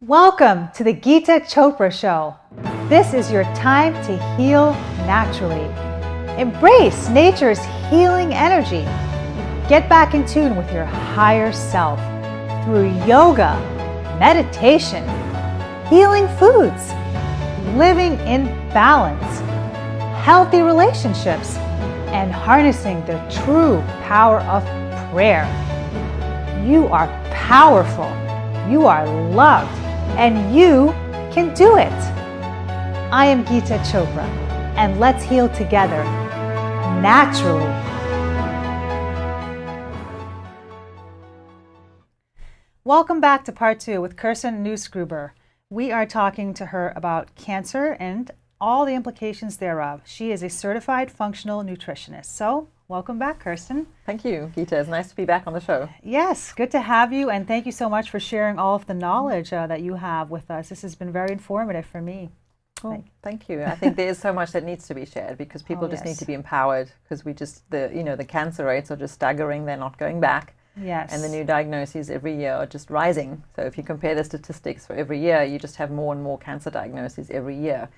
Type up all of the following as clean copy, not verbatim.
Welcome to the Geeta Chopra Show. This is your time to heal naturally. Embrace nature's healing energy. Get back in tune with your higher self through yoga, meditation, healing foods, living in balance, healthy relationships, and harnessing the true power of prayer. You are powerful, you are loved, and you can do it. I am Geeta Chopra, and let's heal together, naturally. Welcome back to part 2 with Kirsten Newsgruber. We are talking to her about cancer and all the implications thereof. She is a certified functional nutritionist. So, welcome back, Kirsten. Thank you, Geeta. It's nice to be back on the show. Yes, good to have you, and thank you so much for sharing all of the knowledge that you have with us. This has been very informative for me. Oh, thank you. I think there is so much that needs to be shared because people just need to be empowered because the cancer rates are just staggering. They're not going back. Yes. And the new diagnoses every year are just rising. So if you compare the statistics for every year, you just have more and more cancer diagnoses every year.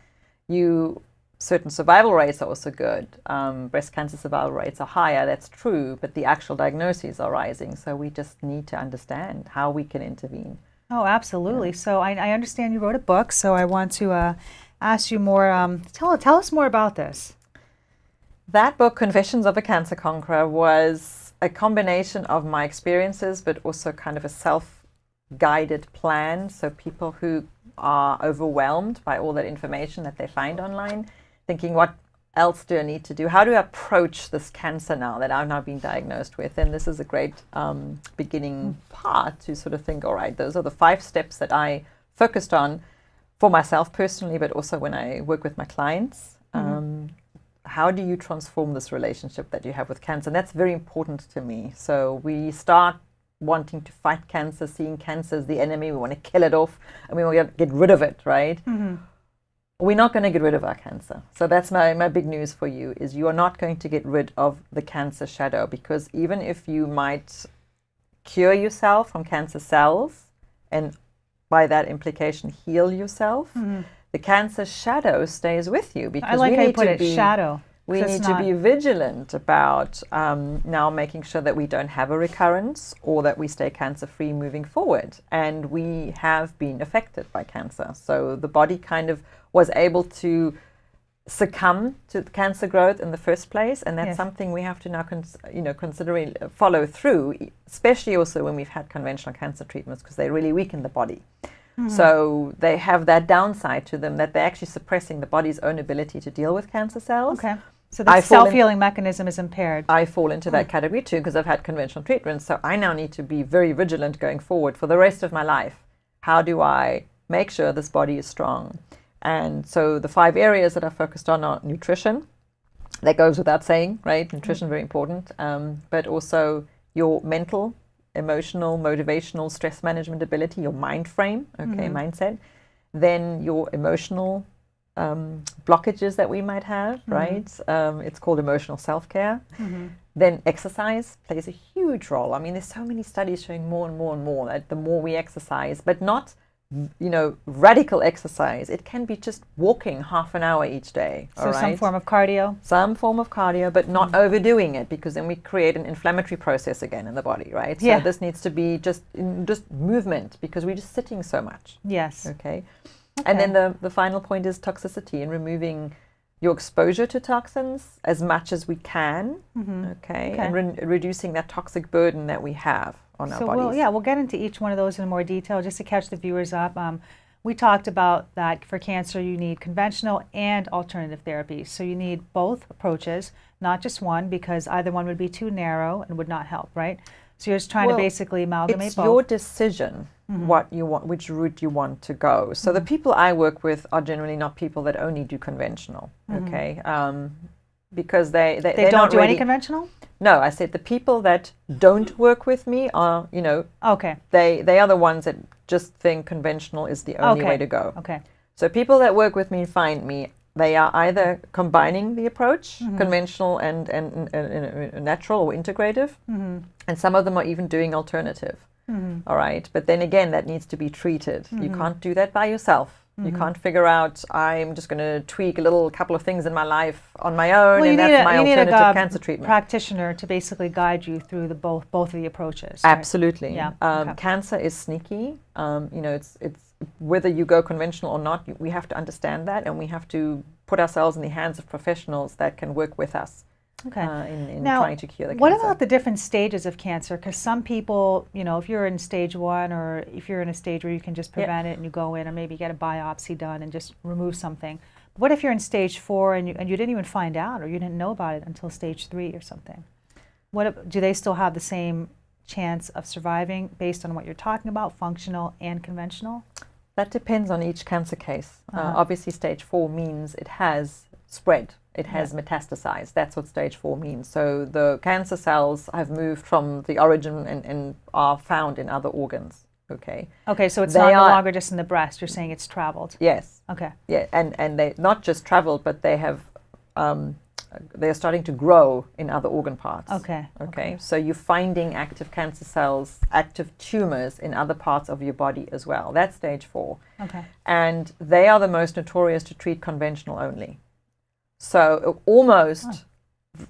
Certain survival rates are also good. Breast cancer survival rates are higher, that's true, but the actual diagnoses are rising. So we just need to understand how we can intervene. Oh, absolutely. Yeah. So I understand you wrote a book, so I want to ask you more. Tell us more about this. That book, Confessions of a Cancer Conqueror, was a combination of my experiences, but also kind of a self-guided plan. So people who are overwhelmed by all that information that they find online, thinking, what else do I need to do? How do I approach this cancer now that I've now been diagnosed with? And this is a great beginning part to sort of think, all right, those are the 5 steps that I focused on for myself personally, but also when I work with my clients. How do you transform this relationship that you have with cancer? And that's very important to me. So we start wanting to fight cancer, seeing cancer as the enemy. We want to kill it off and we want to get rid of it, right? Mm-hmm. We're not going to get rid of our cancer. So that's my big news for you, is you are not going to get rid of the cancer shadow, because even if you might cure yourself from cancer cells and by that implication heal yourself, the cancer shadow stays with you. Because I like how you put it, shadow. We need to be vigilant about now making sure that we don't have a recurrence or that we stay cancer-free moving forward. And we have been affected by cancer. So the body kind of was able to succumb to cancer growth in the first place. And that's something we have to now consider follow through, especially also when we've had conventional cancer treatments, because they really weaken the body. So they have that downside to them, that they're actually suppressing the body's own ability to deal with cancer cells. Okay. So the self-healing mechanism is impaired. I fall into that category too, because I've had conventional treatments. So I now need to be very vigilant going forward for the rest of my life. How do I make sure this body is strong? And so the 5 areas that I focused on are nutrition. That goes without saying, right? Nutrition, very important. But also your mental, emotional, motivational, stress management ability, your mind frame, mindset. Then your emotional blockages that we might have, right? It's called emotional self-care. Then exercise plays a huge role. I mean, there's so many studies showing more and more and more that the more we exercise, but not radical exercise. It can be just walking half an hour each day. So some form of cardio? Some form of cardio, but not overdoing it, because then we create an inflammatory process again in the body, right? So this needs to be just movement, because we're just sitting so much. Yes. Okay. And then the final point is toxicity, and removing your exposure to toxins as much as we can, and reducing that toxic burden that we have on our bodies. We'll get into each one of those in more detail just to catch the viewers up. We talked about that for cancer you need conventional and alternative therapies. So you need both approaches, not just one, because either one would be too narrow and would not help, right? So you're just trying to basically amalgamate it's both. Your decision what you want, which route you want to go. So the people I work with are generally not people that only do conventional, okay? Because they don't do any conventional? No, I said the people that don't work with me are, they are the ones that just think conventional is the only way to go. Okay. So people that work with me find me, they are either combining the approach, conventional and natural or integrative, and some of them are even doing alternative. All right. But then again, that needs to be treated. You can't do that by yourself. You can't figure out, I'm just going to tweak a couple of things in my life on my own, and that's my alternative cancer treatment. Practitioner to basically guide you through the both of the approaches. Absolutely. Right? Yeah. Cancer is sneaky. It's whether you go conventional or not, we have to understand that, and we have to put ourselves in the hands of professionals that can work with us. Okay. In now, trying to cure the cancer. What about the different stages of cancer? Because some people, if you're in stage 1, or if you're in a stage where you can just prevent it and you go in, or maybe get a biopsy done and just remove something. What if you're in stage 4 and you didn't even find out, or you didn't know about it until stage 3 or something? Do they still have the same chance of surviving based on what you're talking about, functional and conventional? That depends on each cancer case. Obviously, stage 4 means it has spread. It has metastasized. That's what stage 4 means. So the cancer cells have moved from the origin and are found in other organs. Okay. Okay, so it's no longer just in the breast. You're saying it's traveled. Yes. Okay. Yeah, and they not just traveled, but they have they're starting to grow in other organ parts. Okay. So you're finding active cancer cells, active tumors in other parts of your body as well. That's stage 4. Okay. And they are the most notorious to treat conventional only. So almost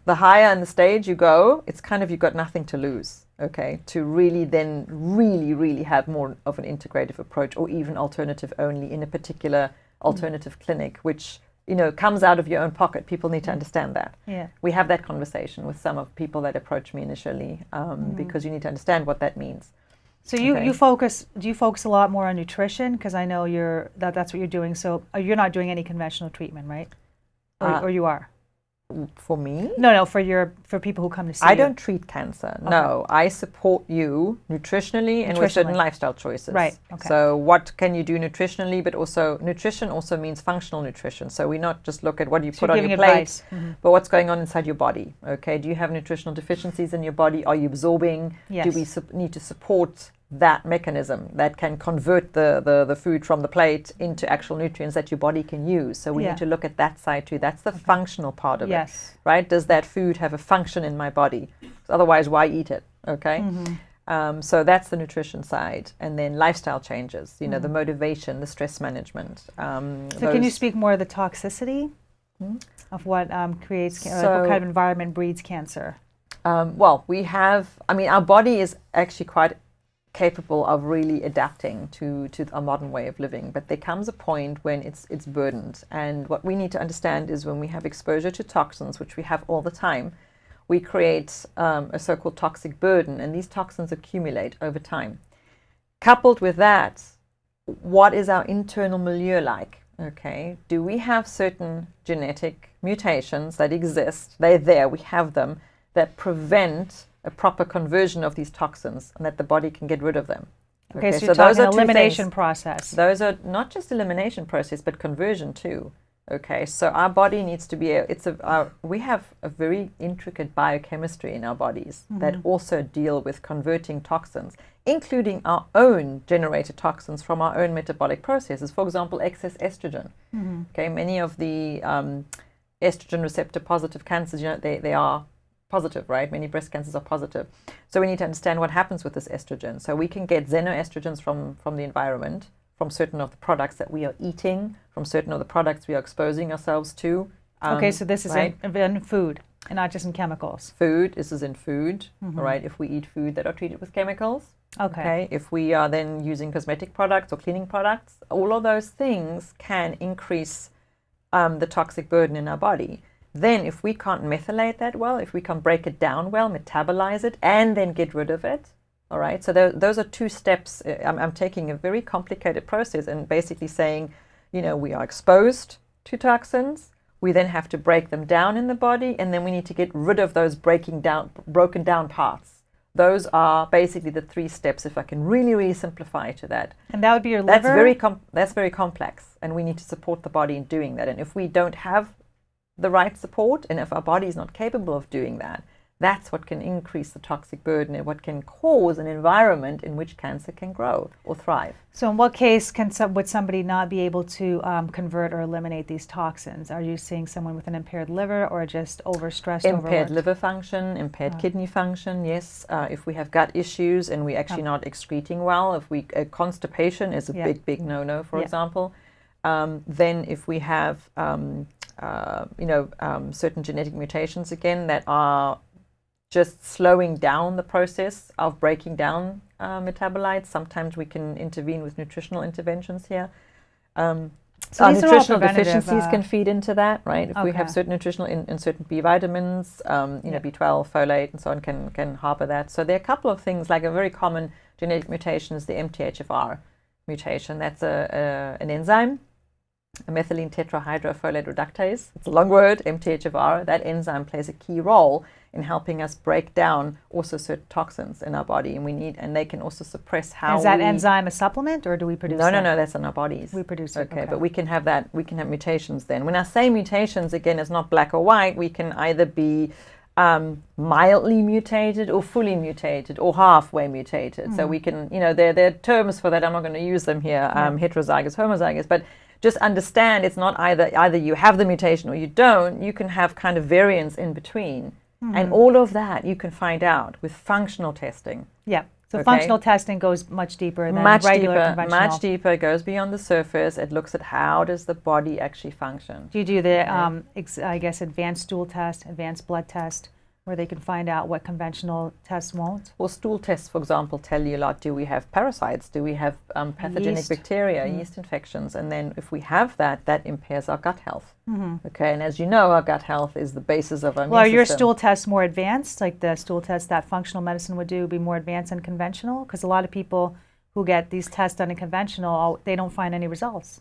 the higher in the stage you go, it's kind of you've got nothing to lose, okay, to really then really have more of an integrative approach, or even alternative only in a particular alternative clinic, which, comes out of your own pocket. People need to understand that. Yeah. We have that conversation with some of people that approach me initially, because you need to understand what that means. So do you focus a lot more on nutrition? Because I know that's what you're doing. So you're not doing any conventional treatment, right? Or you are? For me? No, for people who come to see you. I don't treat cancer. Okay. No, I support you nutritionally and with certain lifestyle choices. Right. Okay. So what can you do nutritionally, but also nutrition also means functional nutrition. So we not just look at what you put on your plate, but what's going on inside your body. Okay. Do you have nutritional deficiencies in your body? Are you absorbing? Yes. Do we need to support that mechanism that can convert the food from the plate into actual nutrients that your body can use? So we need to look at that side too. That's the functional part of it, right? Does that food have a function in my body? Otherwise, why eat it? Okay. So that's the nutrition side, and then lifestyle changes. The motivation, the stress management. So can you speak more of the toxicity of what creates what kind of environment breeds cancer? Well, our body is actually quite capable of really adapting to a modern way of living, but there comes a point when it's burdened, and what we need to understand is when we have exposure to toxins, which we have all the time, we create a so-called toxic burden, and these toxins accumulate over time. Coupled with that, what is our internal milieu like? Okay, do we have certain genetic mutations that exist? They're there, we have them, that prevent a proper conversion of these toxins, and that the body can get rid of them. Okay, so you're talking elimination process. Those are not just elimination process, but conversion too. Okay, so our body needs to be we have a very intricate biochemistry in our bodies that also deal with converting toxins, including our own generated toxins from our own metabolic processes. For example, excess estrogen. Okay, many of the estrogen receptor positive cancers, they are positive, right? Many breast cancers are positive. So we need to understand what happens with this estrogen. So we can get xenoestrogens from the environment, from certain of the products that we are eating, from certain of the products we are exposing ourselves to. Okay, so this is in food and not just in chemicals. This is in food, right? If we eat food that are treated with chemicals. Okay. If we are then using cosmetic products or cleaning products, all of those things can increase the toxic burden in our body. Then if we can't methylate that well, if we can't break it down well, metabolize it, and then get rid of it, all right? So those are 2 steps. I'm taking a very complicated process and basically saying, we are exposed to toxins. We then have to break them down in the body, and then we need to get rid of those broken down parts. Those are basically the 3 steps, if I can really simplify to that. And that would be your liver? That's very complex, and we need to support the body in doing that. And if we don't have the right support, and if our body is not capable of doing that, That's what can increase the toxic burden and what can cause an environment in which cancer can grow or thrive. So in what case would somebody not be able to convert or eliminate these toxins? Are you seeing someone with an impaired liver or just overstressed, Impaired overworked? liver function, impaired kidney function, yes. If we have gut issues and we're actually not excreting well, if we constipation is a big no-no, for example. Then if we have certain genetic mutations again that are just slowing down the process of breaking down metabolites. Sometimes we can intervene with nutritional interventions here. So these nutritional deficiencies can feed into that, right? If we have certain nutritional in certain B vitamins, B12, folate, and so on can harbor that. So there are a couple of things, like a very common genetic mutation is the MTHFR mutation. That's an enzyme, a methylene tetrahydrofolate reductase. It's a long word, MTHFR. That enzyme plays a key role in helping us break down also certain toxins in our body, and they can also suppress how. Is that enzyme a supplement, or do we produce? No, that's in our bodies. We produce it. Okay, but we can have that. We can have mutations then. When I say mutations, again, it's not black or white. We can either be mildly mutated or fully mutated or halfway mutated. So we can, there are terms for that. I'm not going to use them here. Heterozygous, homozygous, but just understand it's not either you have the mutation or you don't. You can have kind of variants in between. And all of that you can find out with functional testing. Yeah. So functional testing goes much deeper than regular conventional. Much deeper. It goes beyond the surface. It looks at how does the body actually function. Do you do the, I guess, advanced stool test, advanced blood test, where they can find out what conventional tests won't? Well, stool tests, for example, tell you a lot. Do we have parasites? Do we have pathogenic bacteria, yeast infections? And then if we have that, that impairs our gut health. Okay, and as you know, our gut health is the basis of our immune system. Well, are your stool tests more advanced? Like the stool tests that functional medicine would do be more advanced than conventional? Because a lot of people who get these tests done in conventional, they don't find any results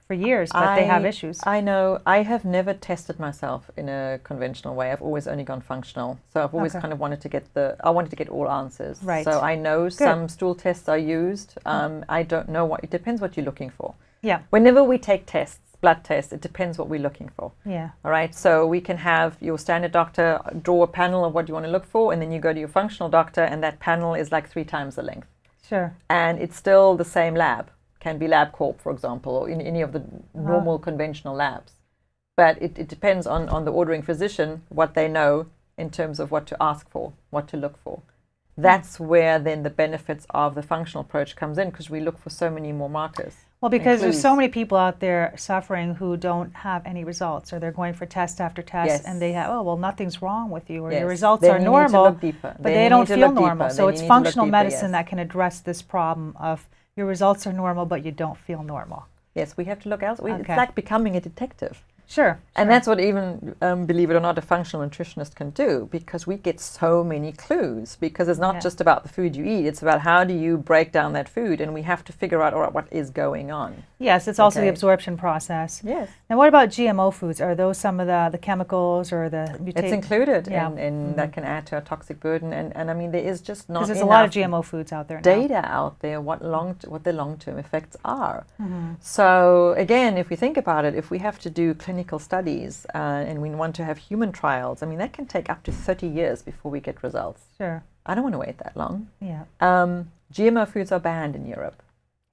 for years, but they have issues. I know. I have never tested myself in a conventional way. I've always only gone functional. So I've always kind of wanted to get all answers. Right. So I know some stool tests are used. I don't know it depends what you're looking for. Yeah. Whenever we take tests, blood tests, it depends what we're looking for. Yeah. All right. So we can have your standard doctor draw a panel of what you want to look for, and then you go to your functional doctor, and that panel is like 3 times the length. Sure. And it's still the same lab. Can be LabCorp, for example, or in any of the normal conventional labs. But it depends on the ordering physician, what they know in terms of what to ask for, what to look for. That's where then the benefits of the functional approach comes in, because we look for so many more markers. Well, because there's so many people out there suffering who don't have any results, or they're going for test after test, and they have, nothing's wrong with you, or your results are normal, but they don't feel normal. So it's functional medicine that can address this problem of your results are normal, but you don't feel normal. Yes, we have to look elsewhere. It's like becoming a detective. Sure. And that's what even, believe it or not, a functional nutritionist can do, because we get so many clues, because it's not just about the food you eat, it's about how do you break down that food, and we have to figure out what is going on. Yes, it's also the absorption process. Yes. Now what about GMO foods? Are those some of the chemicals or the mutations? It's included, and that can add to our toxic burden, and I mean there is just not enough there's a lot of GMO foods out there now. Data out there what the long-term effects are. So again, if we think about it, if we have to do clinical studies and we want to have human trials, I mean that can take up to 30 years before we get results. Sure. I don't want to wait that long. Yeah. GMO foods are banned in Europe.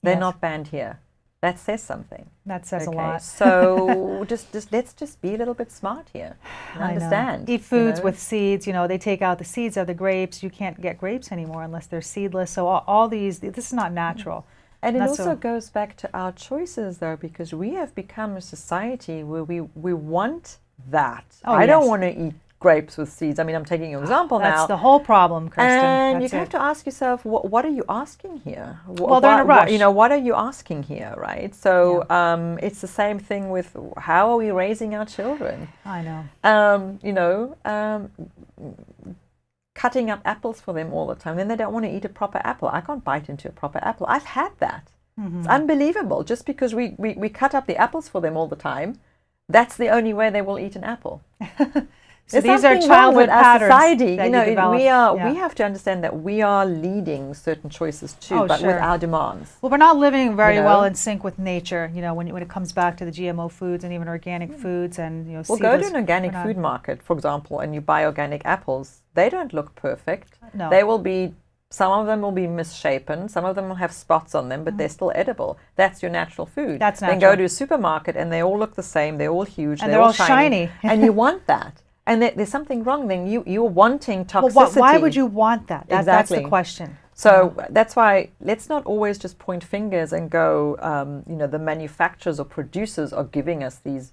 They're not banned here. That says something. That says a lot. So let's just be a little bit smart here and understand. Eat foods with seeds. They take out the seeds of the grapes. You can't get grapes anymore unless they're seedless. So all these, this is not natural. And it also goes back to our choices, though, because we have become a society where we want that. I don't want to eat grapes with seeds. I mean, I'm taking an example now. That's the whole problem, Kirsten. And you have to ask yourself, what are you asking here? Well, they're in a rush. What are you asking here, right? So it's the same thing with how are we raising our children? I know. Cutting up apples for them all the time. Then they don't want to eat a proper apple. I can't bite into a proper apple. I've had that. It's unbelievable. Just because we cut up the apples for them all the time, that's the only way they will eat an apple. So There's these are something wrong with childhood our patterns society. that You know, you develop. we have to understand that we are leading certain choices too, Oh, but with sure. our demands. Well, we're not living very You know? well in sync with nature, when it comes back to the GMO foods and even organic foods and, Well, go to seedless- an organic we're not- food market, for example, and you buy organic apples. They don't look perfect. No. They will be, some of them will be misshapen, some of them will have spots on them, but they're still edible. That's your natural food. That's Then go natural. to a supermarket and they all look the same, they're all huge, And they're all shiny. and you want that. And there's something wrong then. You're wanting Well, toxicity. why would you want that? That's Exactly. the question. So that's why let's not always just point fingers and go, the manufacturers or producers are giving us these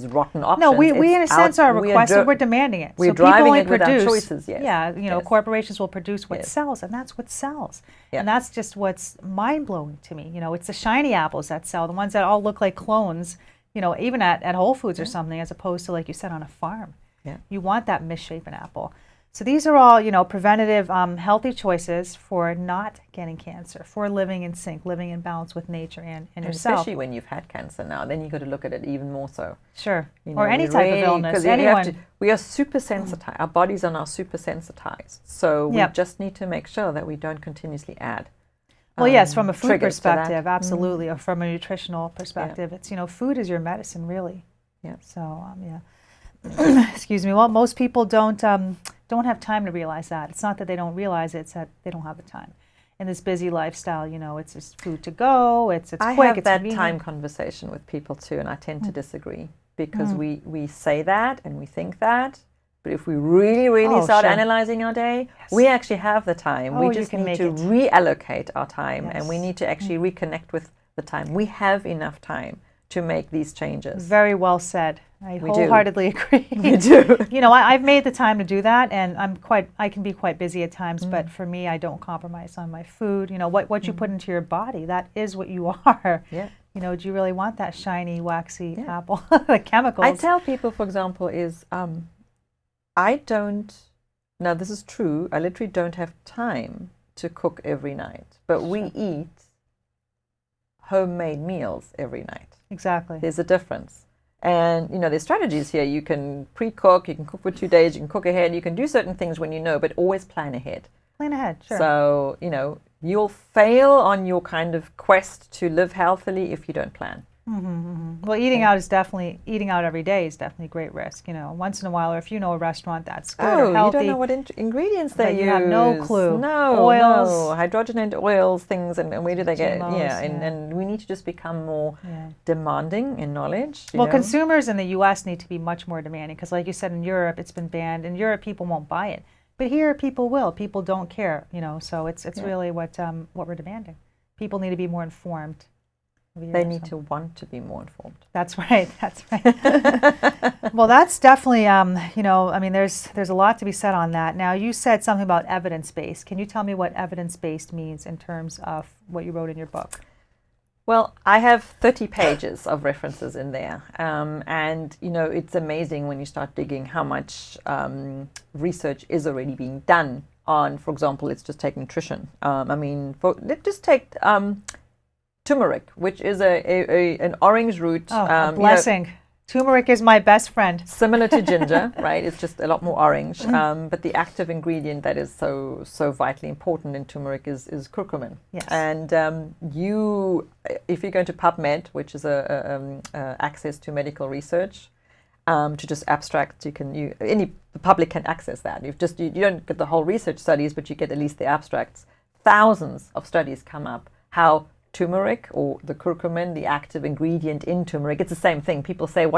rotten options. No, we in a It's sense our- are requesting, we're demanding it. we're So people driving only it with our produce, choices, yes. Yeah, Yes. corporations will produce what Yes. sells, and that's what sells. Yeah. And that's just what's mind-blowing to me. It's the shiny apples that sell, the ones that all look like clones, even at Whole Foods or something, as opposed to, like you said, on a farm. Yeah. You want that misshapen apple. So these are all, preventative, healthy choices for not getting cancer, for living in sync, living in balance with nature and yourself. Especially when you've had cancer now, then you've got to look at it even more so. Sure. You Or know, any we type of really- illness. 'cause you have Anyone. to- we are super sensitized. Our bodies are now super sensitized. So we Yep. just need to make sure that we don't continuously add. Well, yes, from a food triggers to that. perspective, absolutely, or from a nutritional perspective, it's food is your medicine, really. Yeah. So yeah. Excuse me. Well, most people don't have time to realize that. It's not that they don't realize it; it's that they don't have the time. In this busy lifestyle, it's just food to go. It's I quick. have it's that convenient. time conversation with people too, and I tend to disagree because we say that and we think that, but if we really Oh, start sure. analyzing our day, Yes. we actually have the time. Oh, we you just can need make to it. reallocate our time, and we Yes. need to actually reconnect with the time. We have enough time to make these changes. Very well said. I We do. wholeheartedly agree. We do. I've made the time to do that, and I can be quite busy at times, but for me, I don't compromise on my food. What you put into your body, that is what you are. Yeah. Do you really want that shiny, waxy Yeah. apple? The chemicals. I tell people, for example, now this is true, I literally don't have time to cook every night, but we eat homemade meals every night. Exactly. There's a difference. And, there's strategies here. You can pre-cook, you can cook for 2 days, you can cook ahead, you can do certain things when you know, but always plan ahead. Plan ahead, sure. So, you'll fail on your kind of quest to live healthily if you don't plan. Well, eating out every day is definitely great risk. Once in a while, or if you know a restaurant that's good or Oh, healthy. you don't know what ingredients they But use. you have no clue. No, Oils. no. Hydrogenated oils, things, and where do they get? GMOs, Yeah, yeah. and we need to just become more Yeah. demanding in knowledge. you Well, know? consumers in the U.S. need to be much more demanding because, like you said, in Europe it's been banned. In Europe, people won't buy it, but here people will. People don't care, So it's really what we're demanding. People need to be more informed. They need to want to be more informed. That's right. That's right. Well, that's definitely, there's a lot to be said on that. Now, you said something about evidence-based. Can you tell me what evidence-based means in terms of what you wrote in your book? Well, I have 30 pages of references in there. And, it's amazing when you start digging how much research is already being done on, for example, let's just take nutrition. Let's just take turmeric, which is an orange root. A blessing. Turmeric is my best friend. Similar to ginger, right? It's just a lot more orange. But the active ingredient that is so vitally important in turmeric is curcumin. Yes. And if you go to PubMed, which is access to medical research, to just abstract, the public can access that. You don't get the whole research studies, but you get at least the abstracts. Thousands of studies come up how turmeric or the curcumin, the active ingredient in turmeric, it's the same thing. People say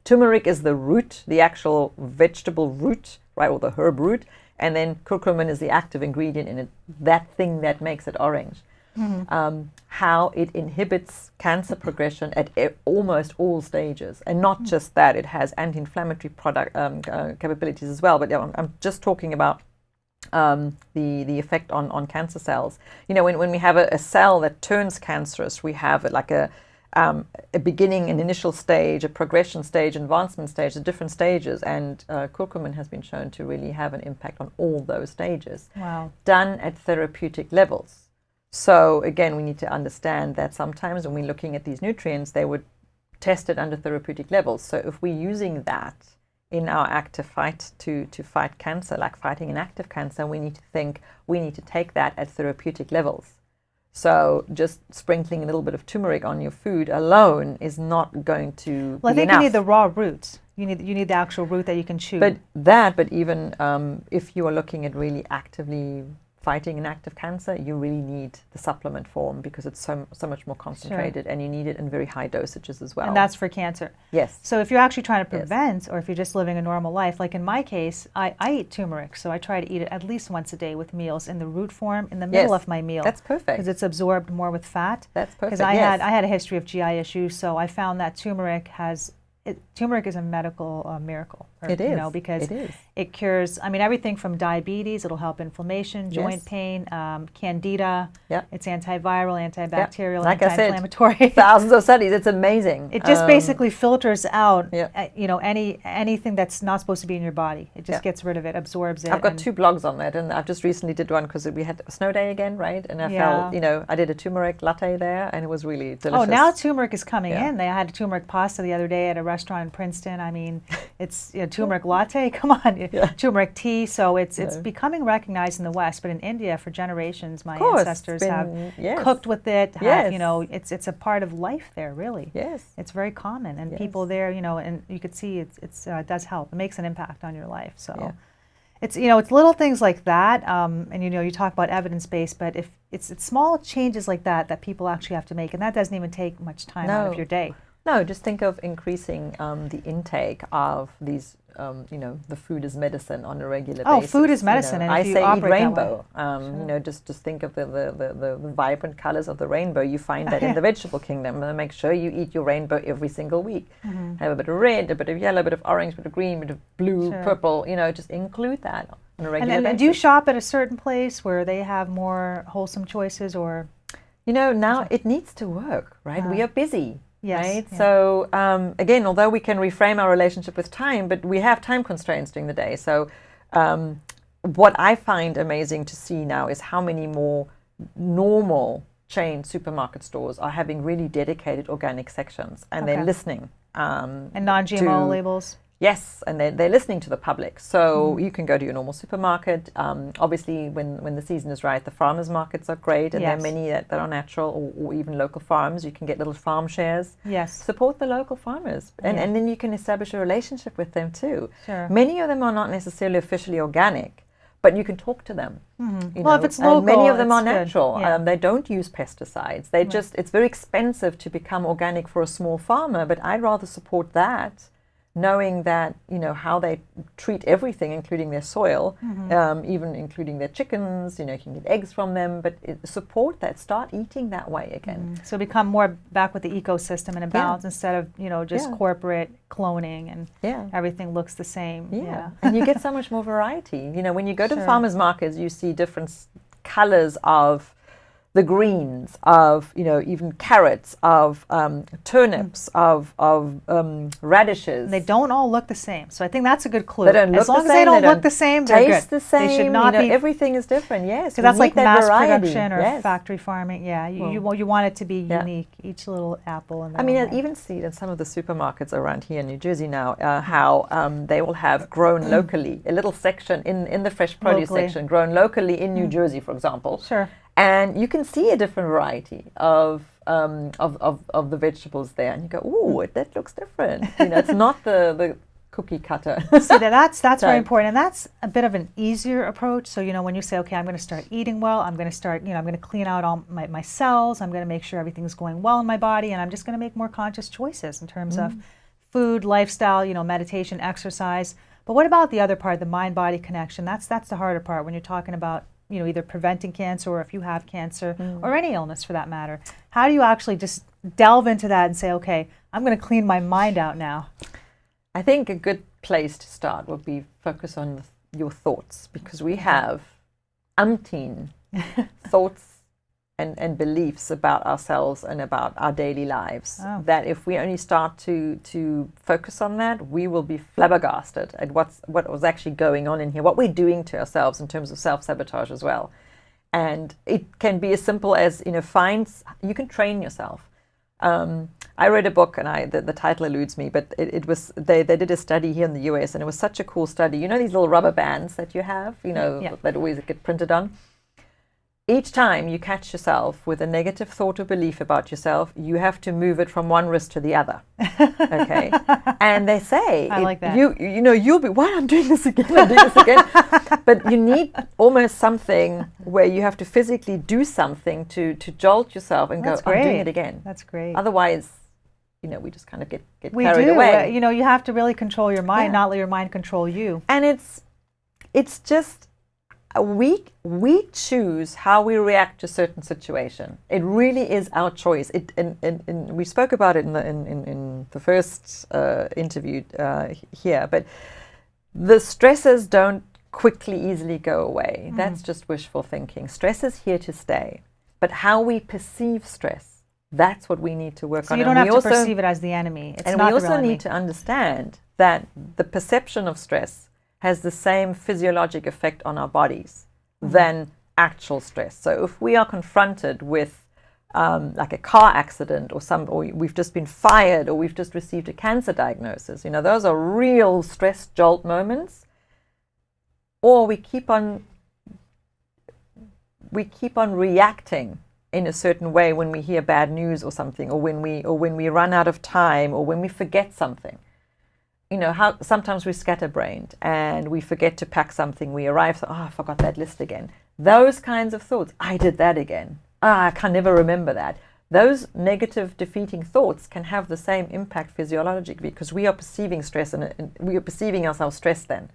turmeric is the root, the actual vegetable root, right, or the herb root, and then curcumin is the active ingredient in it, that thing that makes it orange. How it inhibits cancer progression at almost all stages, and not just that, it has anti-inflammatory capabilities as well. But I'm just talking about the effect on cancer cells. When we have a cell that turns cancerous, we have a beginning, an initial stage, a progression stage, advancement stage, the different stages, and curcumin has been shown to really have an impact on all those stages. Wow. Done at therapeutic levels. So again, we need to understand that sometimes when we're looking at these nutrients, they would test it under therapeutic levels. So if we're using that in our active fight to fight cancer, like fighting an active cancer, we need to think we need to take that at therapeutic levels. So just sprinkling a little bit of turmeric on your food alone is not going to Well, I be think enough. you need the raw roots. You need the actual root that you can chew. But even if you are looking at really actively fighting an active cancer, you really need the supplement form because it's so much more concentrated, Sure. and you need it in very high dosages as well. And that's for cancer. Yes. So if you're actually trying to prevent, or if you're just living a normal life, like in my case, I eat turmeric, so I try to eat it at least once a day with meals in the root form in the middle of my meal. That's perfect. Because it's absorbed more with fat. That's perfect. Because I had a history of GI issues, so I found that turmeric is a medical miracle. It is. You know, because it cures, I mean, everything from diabetes, it'll help inflammation, joint pain, candida. Yep. It's antiviral, antibacterial, like anti-inflammatory. I said, thousands of studies. It's amazing. It just basically filters out, Yep. anything that's not supposed to be in your body. It just gets rid of it, absorbs it. I've got 2 blogs on that, and I've just recently did one because we had a snow day again, right? And I felt, I did a turmeric latte there, and it was really delicious. Oh, now turmeric is coming in. They had a turmeric pasta the other day at a restaurant in Princeton. I mean, it's turmeric latte. Come on, turmeric tea. So it's becoming recognized in the West, but in India, for generations, my ancestors have cooked with it. It's a part of life there, really. Yes, it's very common, and people there, and you could see it does help. It makes an impact on your life. So. It's it's little things like that, and you talk about evidence-based, but if it's small changes like that people actually have to make, and that doesn't even take much time out of your day. No, just think of increasing the intake of these, the food is medicine on a regular basis. Oh, food is medicine, and I if you say eat operate rainbow. Just think of the vibrant colors of the rainbow. You find that in the vegetable kingdom. And make sure you eat your rainbow every single week. Have a bit of red, a bit of yellow, a bit of orange, a bit of green, a bit of blue, purple. Just include that on a regular basis. And do you shop at a certain place where they have more wholesome choices, or? Now it needs to work, right? We are busy. Yes, right? Yeah. So again, although we can reframe our relationship with time, but we have time constraints during the day. So what I find amazing to see now is how many more normal chain supermarket stores are having really dedicated organic sections, and they're listening. And non-GMO labels. Yes, and they're listening to the public. So you can go to your normal supermarket. Obviously, when the season is right, the farmers markets are great, and there are many that are natural, or even local farms. You can get little farm shares. Yes. Support the local farmers, and then you can establish a relationship with them too. Sure. Many of them are not necessarily officially organic, but you can talk to them. Well, if it's local, and many of them are natural. Yeah. They don't use pesticides. They it's very expensive to become organic for a small farmer, but I'd rather support that, knowing that how they treat everything, including their soil, even including their chickens. You can get eggs from them, but support that. Start eating that way again. So become more back with the ecosystem and a balance instead of just corporate cloning and everything looks the same. Yeah, and you get so much more variety. When you go to the farmers markets, you see different colors of the greens, of even carrots, of turnips, of radishes. They don't all look the same, so I think that's a good clue. They don't look as long the as same, they don't look the same, they're taste good. the same. They should not be. Everything is different. Yes, because that's like mass variety. production or factory farming. Yeah, you want it to be unique. Each little apple. And I even see it in some of the supermarkets around here in New Jersey now how they will have grown locally, a little section in the fresh produce section, grown locally in New Jersey, for example. Sure. And you can see a different variety of the vegetables there, and you go, "Ooh, that looks different." It's not the cookie cutter. See, that's very important, and that's a bit of an easier approach. So when you say, "Okay, I'm going to start eating well. I'm going to start, I'm going to clean out all my cells. I'm going to make sure everything's going well in my body, and I'm just going to make more conscious choices in terms of food, lifestyle, meditation, exercise." But what about the other part, the mind-body connection? That's the harder part when you're talking about either preventing cancer, or if you have cancer, or any illness for that matter. How do you actually just delve into that and say, okay, I'm going to clean my mind out now? I think a good place to start would be focus on your thoughts, because we have umpteen thoughts and beliefs about ourselves and about our daily lives, that if we only start to focus on that, we will be flabbergasted at what was actually going on in here, what we're doing to ourselves in terms of self-sabotage as well. And it can be as simple as, you can train yourself. I read a book, and the title eludes me, but it was they did a study here in the US, and it was such a cool study. You know these little rubber bands that you have, that always get printed on. Each time you catch yourself with a negative thought or belief about yourself, you have to move it from one wrist to the other. Okay, and they say, I like that. You'll be, why I'm doing this again, I'm doing this again. But you need almost something where you have to physically do something to jolt yourself and That's go, great. I'm doing it again. That's great. Otherwise, we just kind of get We carried do. away. You have to really control your mind, Yeah. not let your mind control you. And it's just we choose how we react to certain situation. It really is our choice. And we spoke about it in the first interview here, but the stresses don't quickly, easily go away. That's just wishful thinking. Stress is here to stay, but how we perceive stress, that's what we need to work on. So you don't have to perceive it as the enemy. It's and not we the also real enemy. need to understand that the perception of stress has the same physiologic effect on our bodies than actual stress. So if we are confronted with like a car accident or we've just been fired or we've just received a cancer diagnosis, those are real stress jolt moments. Or we keep on reacting in a certain way when we hear bad news or something, or when we run out of time, or when we forget something. How sometimes we're scatterbrained and we forget to pack something. We arrive, I forgot that list again. Those kinds of thoughts. I did that again. I can never remember that. Those negative, defeating thoughts can have the same impact physiologically because we are perceiving stress and we are perceiving ourselves stressed then.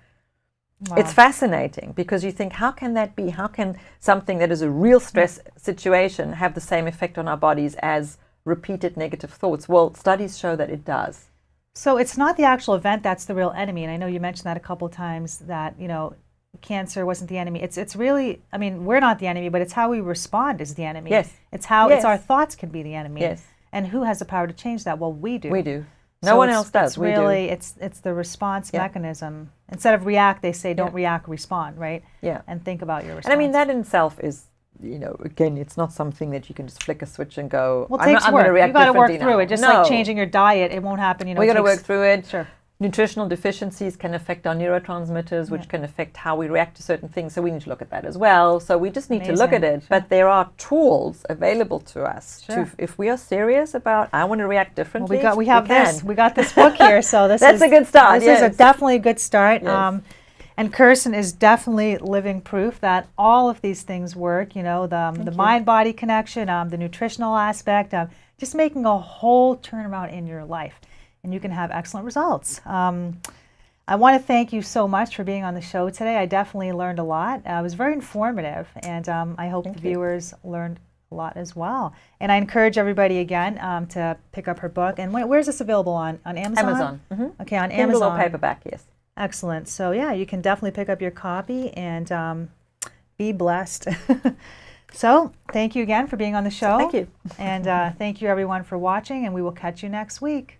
Wow. It's fascinating because you think, how can that be? How can something that is a real stress situation have the same effect on our bodies as repeated negative thoughts? Well, studies show that it does. So it's not the actual event that's the real enemy. And I know you mentioned that a couple of times that, cancer wasn't the enemy. It's really, we're not the enemy, but it's how we respond is the enemy. Yes. It's it's our thoughts can be the enemy. Yes. And who has the power to change that? Well, we do. We do. No one else does. It's really, it's the response mechanism. Instead of react, they say don't react, respond, right? Yeah. And think about your response. And that in itself is, again, it's not something that you can just flick a switch and go, well, it takes work. You got to work through it. Just like changing your diet, it won't happen. We got to work through it. Sure. Nutritional deficiencies can affect our neurotransmitters, which can affect how we react to certain things. So we need to look at that as well. So we just need to look at it. Sure. But there are tools available to us. Sure. If we are serious about, I want to react differently. Well, we got this book here. So that's a good start. This is definitely a good start. Yes. And Kirsten is definitely living proof that all of these things work. The mind-body connection, the nutritional aspect, just making a whole turnaround in your life. And you can have excellent results. I want to thank you so much for being on the show today. I definitely learned a lot. It was very informative, and I hope the viewers learned a lot as well. And I encourage everybody again to pick up her book. And where's this available on Amazon? Amazon. Mm-hmm. Okay, on Kindle Amazon. or paperback, yes. Excellent. So yeah, you can definitely pick up your copy and be blessed. So thank you again for being on the show. Thank you. And thank you everyone for watching, and we will catch you next week.